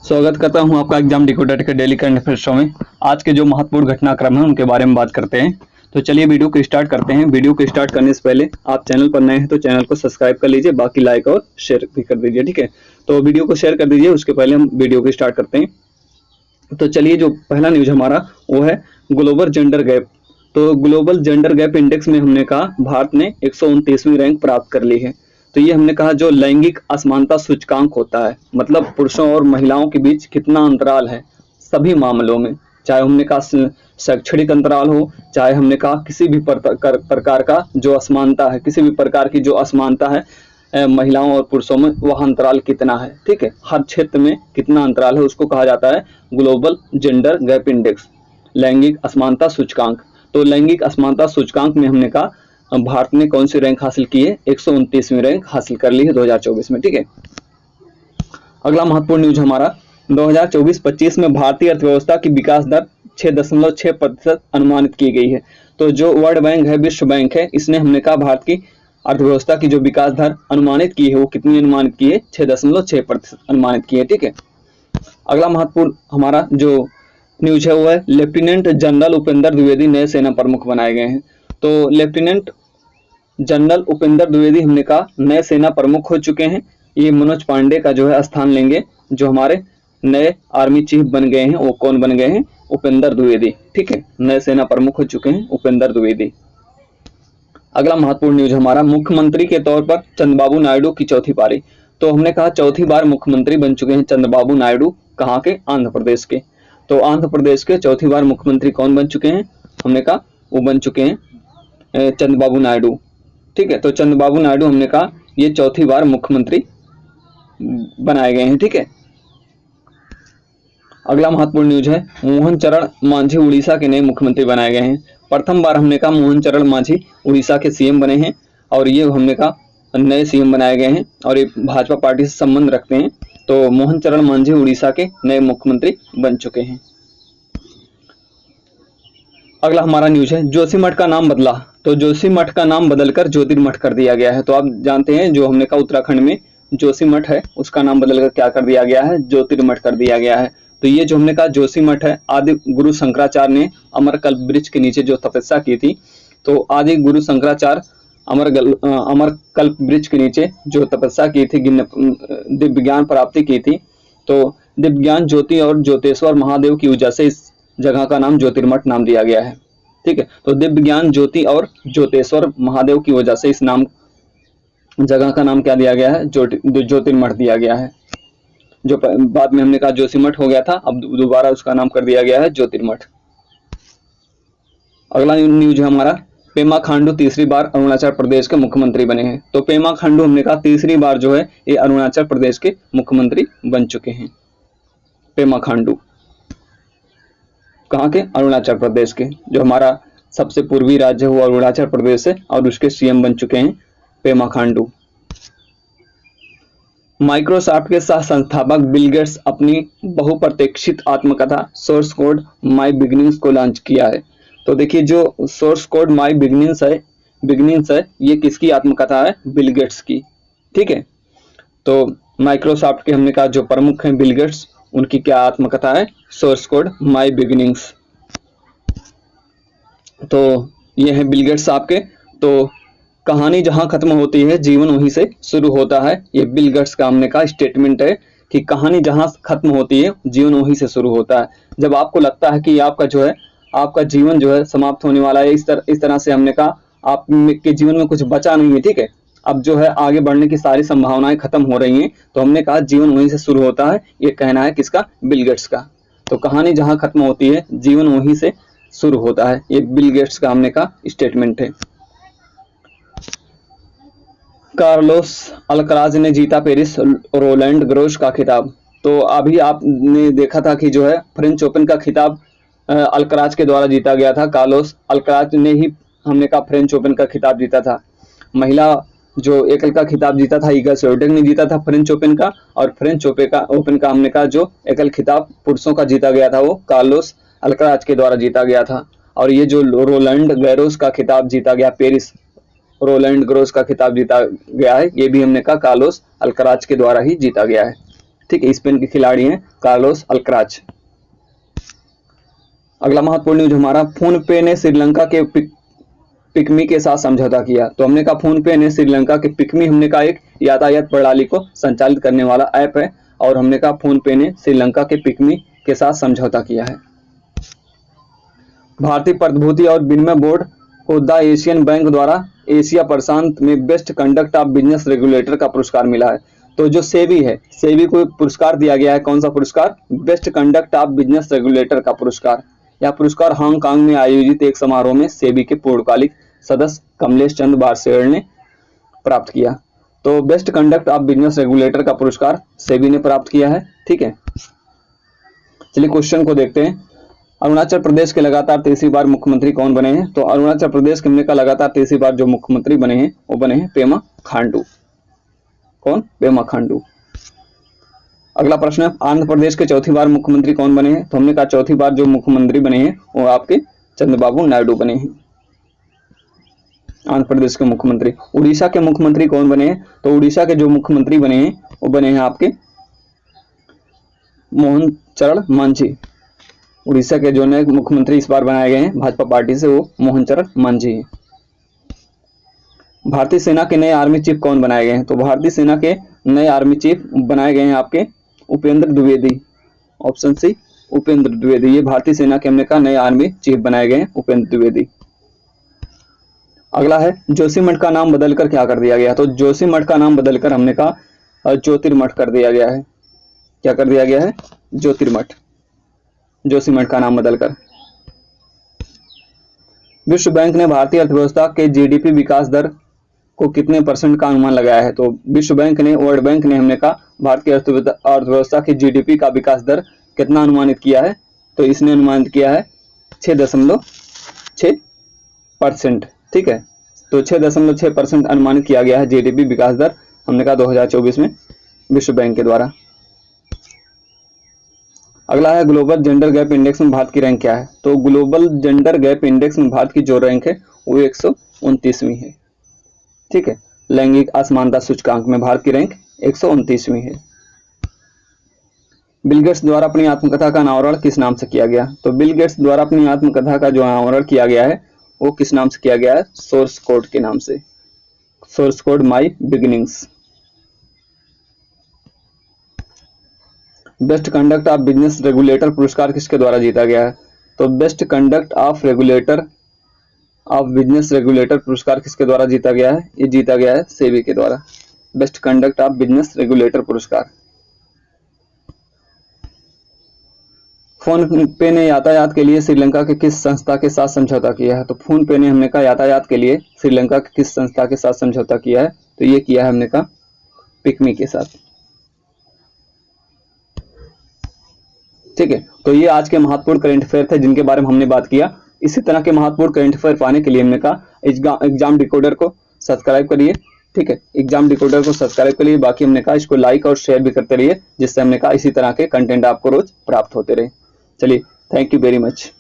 स्वागत करता हूं आपका एग्जाम डिकोडर के डेली करंट अफेयर्स शो में। आज के जो महत्वपूर्ण घटनाक्रम है उनके बारे में बात करते हैं। तो चलिए वीडियो को स्टार्ट करते हैं। वीडियो को स्टार्ट करने से पहले आप चैनल पर नए हैं तो चैनल को सब्सक्राइब कर लीजिए, बाकी लाइक और शेयर भी कर दीजिए, ठीक है। तो वीडियो को शेयर कर दीजिए, उसके पहले हम वीडियो को स्टार्ट करते हैं। तो चलिए, जो पहला न्यूज हमारा वो है ग्लोबल जेंडर गैप। तो ग्लोबल जेंडर गैप इंडेक्स में हमने कहा भारत ने 129वीं रैंक प्राप्त कर ली है। तो ये हमने कहा जो लैंगिक असमानता सूचकांक होता है, मतलब पुरुषों और महिलाओं के बीच कितना अंतराल है सभी मामलों में, चाहे हमने कहा शैक्षणिक अंतराल हो, चाहे हमने कहा किसी भी प्रकार का जो असमानता है, किसी भी प्रकार की जो असमानता है महिलाओं और पुरुषों में, वह अंतराल कितना है, ठीक है। हर क्षेत्र में कितना अंतराल है उसको कहा जाता है ग्लोबल जेंडर गैप इंडेक्स, लैंगिक असमानता सूचकांक। तो लैंगिक असमानता सूचकांक में हमने कहा भारत ने कौन सी रैंक हासिल की है, 129वीं रैंक हासिल कर ली है 2024 में, ठीक है। अगला महत्वपूर्ण न्यूज हमारा 2024-25 में भारतीय अर्थव्यवस्था की विकास दर 6.6% अनुमानित की गई है। तो जो वर्ल्ड बैंक है, विश्व बैंक है, इसने हमने कहा भारत की अर्थव्यवस्था की जो विकास दर अनुमानित की है वो कितनी अनुमानित की है, 6.6% अनुमानित की है, ठीक है। अगला महत्वपूर्ण हमारा जो न्यूज है वो है लेफ्टिनेंट जनरल उपेंद्र द्विवेदी नए सेना प्रमुख बनाए गए हैं। तो लेफ्टिनेंट जनरल उपेंद्र द्विवेदी हमने कहा नए सेना प्रमुख हो चुके हैं। ये मनोज पांडे का जो है स्थान लेंगे, जो हमारे नए आर्मी चीफ बन गए हैं। वो कौन बन गए हैं, उपेंद्र द्विवेदी, ठीक है। नए सेना प्रमुख हो चुके हैं उपेंद्र द्विवेदी। अगला महत्वपूर्ण न्यूज हमारा मुख्यमंत्री के तौर पर चंद्रबाबू नायडू की चौथी पारी। तो हमने कहा चौथी बार मुख्यमंत्री बन चुके हैं चंद्रबाबू नायडू, कहाँ के, आंध्र प्रदेश के। तो आंध्र प्रदेश के चौथी बार मुख्यमंत्री कौन बन चुके हैं, हमने कहा वो बन चुके हैं चंद्रबाबू नायडू, ठीक है। तो चंद्रबाबू नायडू हमने कहा ये चौथी बार मुख्यमंत्री बनाए गए हैं, ठीक है। अगला महत्वपूर्ण न्यूज है मोहन चरण मांझी उड़ीसा के नए मुख्यमंत्री बनाए गए हैं। प्रथम बार हमने कहा मोहन चरण मांझी उड़ीसा के सीएम बने हैं और ये हमने कहा नए सीएम बनाए गए हैं और ये भाजपा पार्टी से संबंध रखते हैं। तो मोहन चरण मांझी उड़ीसा के नए मुख्यमंत्री बन चुके हैं। अगला हमारा न्यूज है जोशीमठ का नाम बदला। तो जोशीमठ का नाम बदलकर ज्योतिर्मठ कर दिया गया है। तो आप जानते हैं जो हमने कहा उत्तराखंड में जोशीमठ है उसका नाम बदलकर क्या कर दिया गया है, ज्योतिर्मठ कर दिया गया है। तो ये जो हमने कहा जोशीमठ है, आदि गुरु शंकराचार्य ने अमरकल्प वृक्ष के नीचे जो तपस्या की थी, तो आदि गुरु शंकराचार्य अमरकल्प वृक्ष के नीचे जो तपस्या की थी, दिव्य ज्ञान प्राप्ति की थी। तो दिव्य ज्ञान ज्योति और ज्योतेश्वर महादेव की वजह से इस जगह का नाम ज्योतिर्मठ नाम दिया गया है, ठीक है। तो दिव्य ज्ञान ज्योति और ज्योतेश्वर महादेव की वजह से इस नाम जगह का नाम क्या दिया गया है, ज्योतिर्मठ दिया गया है। जो बाद में हमने कहा जोशीमठ हो गया था, अब दोबारा उसका नाम कर दिया गया है ज्योतिर्मठ। अगला न्यूज है हमारा पेमा खांडू तीसरी बार अरुणाचल प्रदेश के मुख्यमंत्री बने हैं। तो पेमा खांडू हमने कहा तीसरी बार जो है ये अरुणाचल प्रदेश के मुख्यमंत्री बन चुके हैं। पेमा खांडू कहाँ के, अरुणाचल प्रदेश के। जो हमारा सबसे पूर्वी राज्य हुआ अरुणाचल प्रदेश है और उसके सीएम बन चुके हैं पेमा खांडू। माइक्रोसॉफ्ट के सह संस्थापक बिल गेट्स अपनी बहुप्रतीक्षित आत्मकथा सोर्स कोड माई बिगिनिंग्स को लॉन्च किया है। तो देखिए जो सोर्स कोड माई बिगिनिंग्स है ये किसकी आत्मकथा है, बिल गेट्स की, ठीक है। तो माइक्रोसॉफ्ट के हमने कहा जो प्रमुख हैं बिल गेट्स, उनकी क्या आत्मकथा है, सोर्स कोड माई बिगिनिंग्स। तो ये है बिल गेट्स आपके। तो कहानी जहां खत्म होती है जीवन वहीं से शुरू होता है, ये बिल गेट्स का हमने कहा स्टेटमेंट है कि कहानी जहां खत्म होती है जीवन वहीं से शुरू होता है। जब आपको लगता है कि आपका जो है आपका जीवन जो है समाप्त होने वाला है, इस तरह से हमने कहा आपके जीवन में कुछ बचा नहीं है, ठीक है। अब जो है आगे बढ़ने की सारी संभावनाएं खत्म हो रही हैं, तो हमने कहा जीवन वहीं से शुरू होता है, ये कहना है किसका, बिल गेट्स का। तो कहानी जहां खत्म होती है जीवन वहीं से शुरू होता है, ये बिल गेट्स का हमने कहा स्टेटमेंट है। कार्लोस अल्कराज ने जीता पेरिस रोलैंड ग्रोस का खिताब। तो अभी आपने देखा था कि जो है फ्रेंच ओपन का खिताब अल्कराज के द्वारा जीता गया था। कार्लोस अल्कराज ने ही हमने कहा फ्रेंच ओपन का खिताब जीता था। महिला जो एकल का खिताब जीता था इगा स्वियाटेक ने जीता था फ्रेंच ओपन का, और फ्रेंच ओपन का हमने कहा जो एकल खिताब पुरुषों का जीता गया था वो कार्लोस अल्कराज के द्वारा जीता गया था। और ये जो रोलैंड गैरोस का खिताब जीता गया, पेरिस रोलैंड ग्रोस का खिताब जीता गया है, ये भी हमने कहा कार्लोस अल्कराज के द्वारा ही जीता गया है। ठीक है, स्पेन के खिलाड़ी हैं कार्लोस अल्कराज। अगला महत्वपूर्ण न्यूज हमारा, फोन पे ने श्रीलंका के पिकमी के साथ समझौता किया। तो हमने कहा फोन पे ने श्रीलंका के पिकमी हमने कहा एक यातायात प्रणाली को संचालित करने वाला ऐप है, और हमने कहा फोन पे ने श्रीलंका के पिकमी के साथ समझौता किया है। भारतीय प्रतिभूति और विनिमय बोर्ड को द एशियन बैंक द्वारा एशिया प्रशांत में best conduct of business regulator का पुरस्कार मिला है। तो जो सेबी है, सेबी को पुरस्कार दिया गया है। कौन सा पुरस्कार? Best conduct of business regulator का पुरस्कार। यह पुरस्कार हांगकांग में आयोजित एक समारोह में सेबी के पूर्णकालिक सदस्य कमलेश चंद्र बारसेड़ ने प्राप्त किया। तो best conduct of business regulator का पुरस्कार सेबी ने प्राप्त किया है। ठीक है, चलिए क्वेश्चन को देखते हैं। अरुणाचल प्रदेश के लगातार तीसरी बार मुख्यमंत्री कौन बने हैं? तो अरुणाचल प्रदेश के हमने का लगातार तीसरी बार जो मुख्यमंत्री बने हैं वो बने हैं पेमा खांडू। कौन? पेमा खांडू। अगला प्रश्न है, आंध्र प्रदेश के चौथी बार मुख्यमंत्री कौन बने हैं? तो हमने कहा चौथी बार जो मुख्यमंत्री बने हैं वो आपके चंद्रबाबू नायडू बने हैं, आंध्र प्रदेश के मुख्यमंत्री। उड़ीसा के मुख्यमंत्री कौन बने हैं? तो उड़ीसा के जो मुख्यमंत्री बने हैं वो बने हैं आपके मोहन चरण मांझी। उड़ीसा के जो नए मुख्यमंत्री इस बार बनाए गए हैं भाजपा पार्टी से वो मोहन चरण मांझी हैं। भारतीय सेना के नए आर्मी चीफ कौन बनाए गए हैं? तो भारतीय सेना के नए आर्मी चीफ बनाए गए हैं आपके उपेंद्र द्विवेदी। Option C, Upendra Dwivedi. ये भारतीय सेना के हमने कहा नए आर्मी चीफ बनाए गए हैं उपेंद्र द्विवेदी। अगला है, जोशीमठ का नाम बदलकर क्या कर दिया गया? तो जोशीमठ का नाम बदलकर हमने कहा ज्योतिर्मठ कर दिया गया है। क्या कर दिया गया है? ज्योतिर्मठ। जोशीमठ का नाम बदलकर। विश्व बैंक ने भारतीय अर्थव्यवस्था के जीडीपी विकास दर को कितने % का अनुमान लगाया है? तो विश्व बैंक ने, वर्ल्ड बैंक ने हमने कहा भारतीय अर्थव्यवस्था की जीडीपी का विकास दर कितना अनुमानित किया है? तो इसने अनुमानित किया है 6.6%। ठीक है, तो 6.6% अनुमानित किया गया है जीडीपी विकास दर हमने कहा 2024 में विश्व बैंक के द्वारा। अगला है, ग्लोबल जेंडर गैप इंडेक्स में भारत की रैंक क्या है? तो ग्लोबल जेंडर गैप इंडेक्स में भारत की जो रैंक है वो 129वीं है। ठीक है, लैंगिक असमानता सूचकांक में भारत की रैंक 129वीं है। बिल गेट्स द्वारा अपनी आत्मकथा का अनावरण किस नाम से किया गया? तो बिल गेट्स द्वारा अपनी आत्मकथा का जो अनावरण किया गया है वो किस नाम से किया गया है? सोर्स कोड के नाम से। Source code my beginnings. Best conduct of business regulator पुरस्कार किसके द्वारा जीता गया है? तो best conduct of business regulator पुरस्कार किसके द्वारा जीता गया है? ये जीता गया है सेबी के द्वारा। Best conduct of business regulator पुरस्कार। फोन पे ने यातायात के लिए श्रीलंका के किस संस्था के साथ समझौता किया है? तो फोन पे ने हमने कहा यातायात के लिए श्रीलंका के किस संस्था के साथ समझौता किया है? तो ये किया है हमने कहा पिकमी के साथ। ठीक है, तो ये आज के महत्वपूर्ण करंट अफेयर थे जिनके बारे में हमने बात किया। इसी तरह के महत्वपूर्ण करंट अफेयर पाने के लिए हमने कहा एग्जाम डिकोडर को सब्सक्राइब करिए। ठीक है, एग्जाम डिकोडर को सब्सक्राइब करिए। बाकी हमने कहा इसको लाइक और शेयर भी करते रहिए, जिससे हमने कहा इसी तरह के कंटेंट आपको रोज प्राप्त होते रहे। चलिए, थैंक यू वेरी मच।